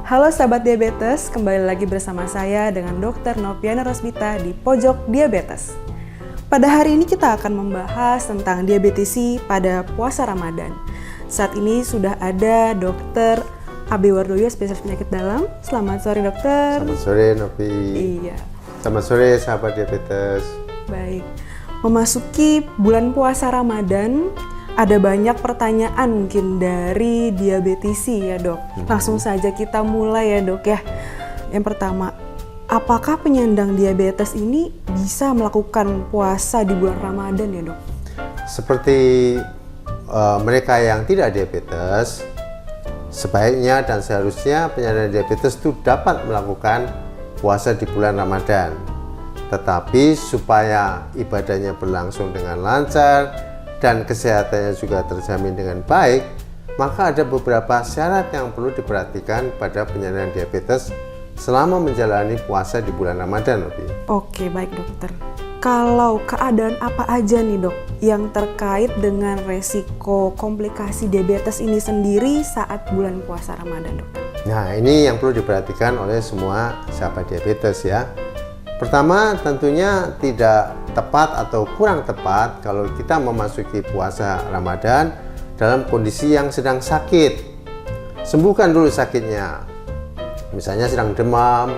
Halo sahabat diabetes, kembali lagi bersama saya dengan Dr. Noviana Rosbita di Pojok Diabetes. Pada hari ini kita akan membahas tentang diabetesi pada puasa Ramadan. Saat ini sudah ada Dr. Abi Wardoyo, spesialis penyakit dalam. Selamat sore dokter. Selamat sore Novi. Iya. Selamat sore sahabat diabetes. Baik, memasuki bulan puasa Ramadan, ada banyak pertanyaan mungkin dari diabetisi ya dok. Langsung saja kita mulai ya dok ya. Yang pertama, apakah penyandang diabetes ini bisa melakukan puasa di bulan Ramadan ya dok? Seperti mereka yang tidak diabetes, sebaiknya dan seharusnya penyandang diabetes itu dapat melakukan puasa di bulan Ramadan. Tetapi supaya ibadahnya berlangsung dengan lancar dan kesehatannya juga terjamin dengan baik, maka ada beberapa syarat yang perlu diperhatikan pada penyandang diabetes selama menjalani puasa di bulan Ramadan. Oke, baik dokter. Kalau keadaan apa aja nih dok yang terkait dengan resiko komplikasi diabetes ini sendiri saat bulan puasa Ramadan dokter? Nah, ini yang perlu diperhatikan oleh semua sahabat diabetes ya. Pertama, tentunya tidak tepat atau kurang tepat kalau kita memasuki puasa Ramadan dalam kondisi yang sedang sakit. Sembuhkan dulu sakitnya. Misalnya sedang demam,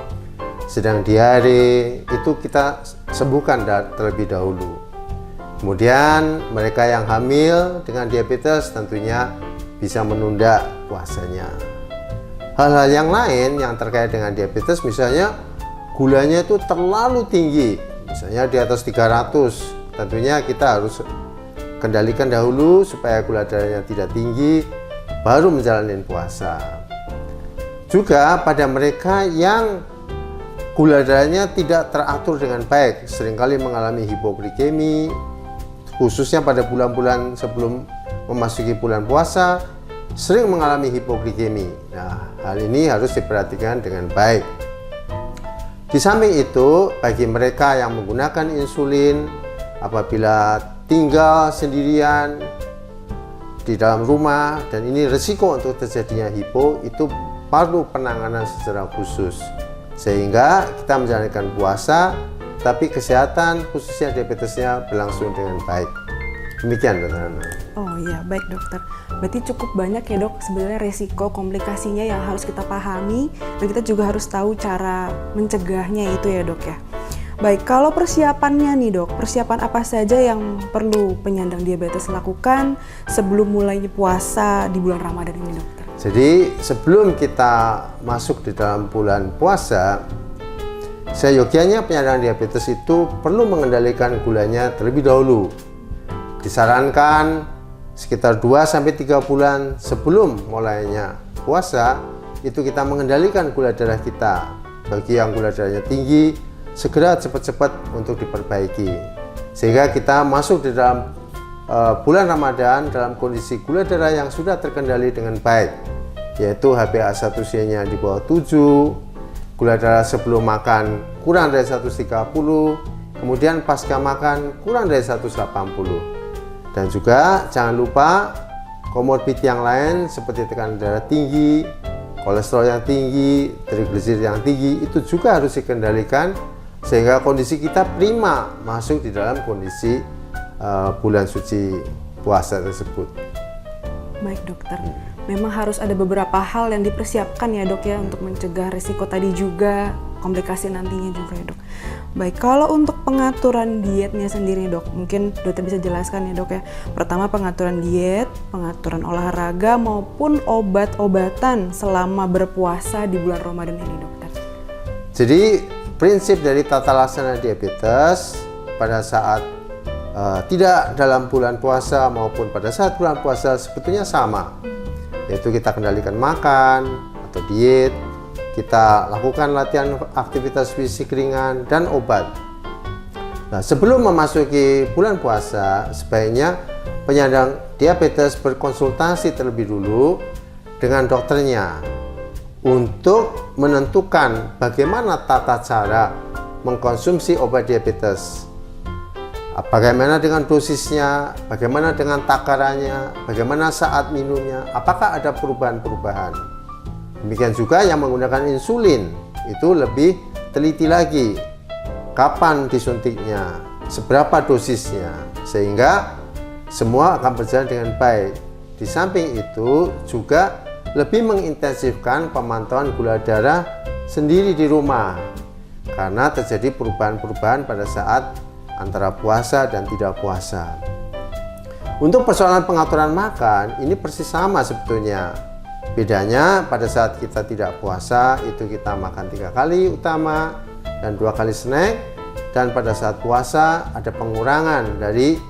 sedang diare, itu kita sembuhkan terlebih dahulu. Kemudian mereka yang hamil dengan diabetes tentunya bisa menunda puasanya. Hal-hal yang lain yang terkait dengan diabetes, misalnya gulanya itu terlalu tinggi, misalnya di atas 300, tentunya kita harus kendalikan dahulu supaya gula darahnya tidak tinggi, baru menjalani puasa. Juga pada mereka yang gula darahnya tidak teratur dengan baik, seringkali mengalami hipoglikemi, khususnya pada bulan-bulan sebelum memasuki bulan puasa, sering mengalami hipoglikemi. Nah, hal ini harus diperhatikan dengan baik. Di samping itu, bagi mereka yang menggunakan insulin, apabila tinggal sendirian di dalam rumah dan ini risiko untuk terjadinya hipo, itu perlu penanganan secara khusus sehingga kita menjalankan puasa tapi kesehatan khususnya diabetesnya berlangsung dengan baik. Demikian dokter. Oh iya, baik dokter. Berarti cukup banyak ya dok sebenarnya resiko komplikasinya yang harus kita pahami dan kita juga harus tahu cara mencegahnya itu ya dok ya. Baik, kalau persiapannya nih dok, persiapan apa saja yang perlu penyandang diabetes lakukan sebelum mulainya puasa di bulan Ramadan ini dokter? Jadi sebelum kita masuk di dalam bulan puasa, seyogianya penyandang diabetes itu perlu mengendalikan gulanya terlebih dahulu. Disarankan sekitar 2-3 bulan sebelum mulainya puasa, itu kita mengendalikan gula darah kita. Bagi yang gula darahnya tinggi, segera cepat-cepat untuk diperbaiki. Sehingga kita masuk di dalam bulan Ramadan dalam kondisi gula darah yang sudah terkendali dengan baik, yaitu HbA1c-nya di bawah 7, gula darah sebelum makan kurang dari 130, kemudian pasca makan kurang dari 180. Dan juga jangan lupa komorbid yang lain seperti tekanan darah tinggi, kolesterol yang tinggi, trigliserid yang tinggi, itu juga harus dikendalikan sehingga kondisi kita prima masuk di dalam kondisi bulan suci puasa tersebut. Baik dokter, memang harus ada beberapa hal yang dipersiapkan ya dok ya untuk mencegah risiko tadi juga, komplikasi nantinya juga ya dok. Baik, kalau untuk pengaturan dietnya sendiri dok, mungkin dokter bisa jelaskan ya dok ya. Pertama pengaturan diet, pengaturan olahraga maupun obat-obatan selama berpuasa di bulan Ramadan ini dokter. Jadi prinsip dari tata laksana diabetes pada saat tidak dalam bulan puasa maupun pada saat bulan puasa sebetulnya sama, yaitu kita kendalikan makan atau diet, kita lakukan latihan aktivitas fisik ringan dan obat. Nah, sebelum memasuki bulan puasa, sebaiknya penyandang diabetes berkonsultasi terlebih dulu dengan dokternya untuk menentukan bagaimana tata cara mengkonsumsi obat diabetes. Bagaimana dengan dosisnya, bagaimana dengan takarannya, bagaimana saat minumnya, apakah ada perubahan-perubahan. Demikian juga yang menggunakan insulin, itu lebih teliti lagi. Kapan disuntiknya, seberapa dosisnya, sehingga semua akan berjalan dengan baik. Di samping itu juga lebih mengintensifkan pemantauan gula darah sendiri di rumah, karena terjadi perubahan-perubahan pada saat antara puasa dan tidak puasa. Untuk persoalan pengaturan makan, ini persis sama sebetulnya. Bedanya pada saat kita tidak puasa, itu kita makan 3 kali utama dan 2 kali snack. Dan pada saat puasa ada pengurangan dari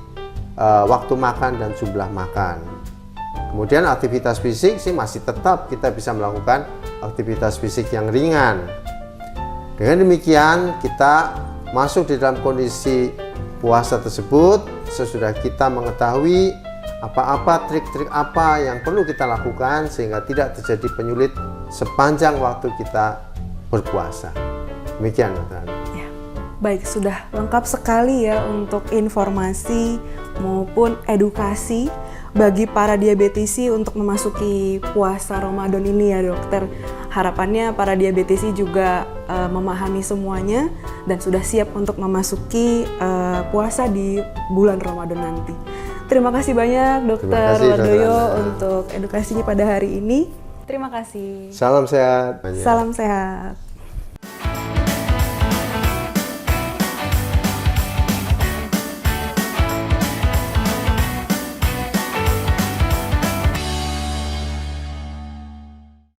waktu makan dan jumlah makan. Kemudian aktivitas fisik sih masih tetap kita bisa melakukan aktivitas fisik yang ringan. Dengan demikian kita masuk di dalam kondisi puasa tersebut sesudah kita mengetahui apa-apa trik-trik apa yang perlu kita lakukan sehingga tidak terjadi penyulit sepanjang waktu kita berpuasa. Demikian, Dokter. Ya, baik, sudah lengkap sekali ya untuk informasi maupun edukasi bagi para diabetisi untuk memasuki puasa Ramadan ini ya, Dokter. Harapannya para diabetisi juga memahami semuanya dan sudah siap untuk memasuki puasa di bulan Ramadan nanti. Terima kasih banyak Dokter Wardoyo untuk edukasinya pada hari ini. Terima kasih. Salam sehat. Salam sehat.